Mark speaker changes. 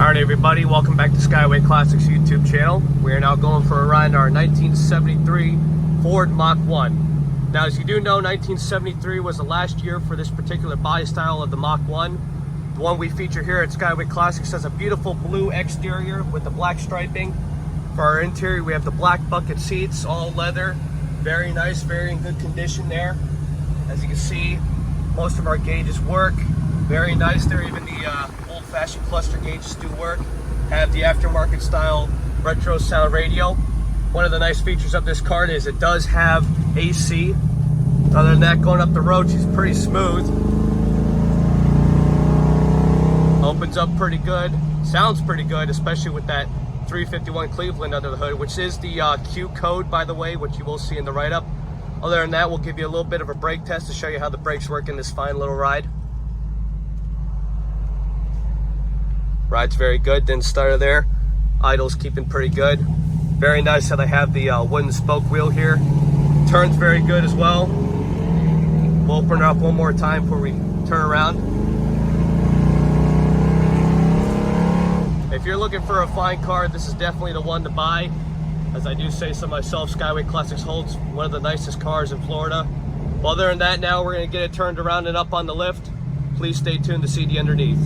Speaker 1: Alright everybody, welcome back to Skyway Classics YouTube channel. We are now going for a ride in our 1973 Ford Mach 1. Now as you do know, 1973 was the last year for this particular body style of the Mach 1. The one we feature here at Skyway Classics has a beautiful blue exterior with the black striping. For our interior we have the black bucket seats, all leather. Very nice, very in good condition there. As you can see, most of our gauges work. Very nice there, even the old-fashioned cluster gauges do work. Have the aftermarket style retro sound radio. One of the nice features of this car is it does have AC. Other than that, going up the road, she's pretty smooth. Opens up pretty good. Sounds pretty good, especially with that 351 Cleveland under the hood, which is the Q code, by the way, which you will see in the write-up. Other than that, we'll give you a little bit of a brake test to show you how the brakes work in this fine little ride. Ride's very good, didn't stutter there. Idle's keeping pretty good. Very nice how they have the wooden spoke wheel here. Turns very good as well. We'll open her up one more time before we turn around. If you're looking for a fine car, this is definitely the one to buy. As I do say so myself, Skyway Classics holds one of the nicest cars in Florida. Well, other than that, now we're going to get it turned around and up on the lift. Please stay tuned to see the underneath.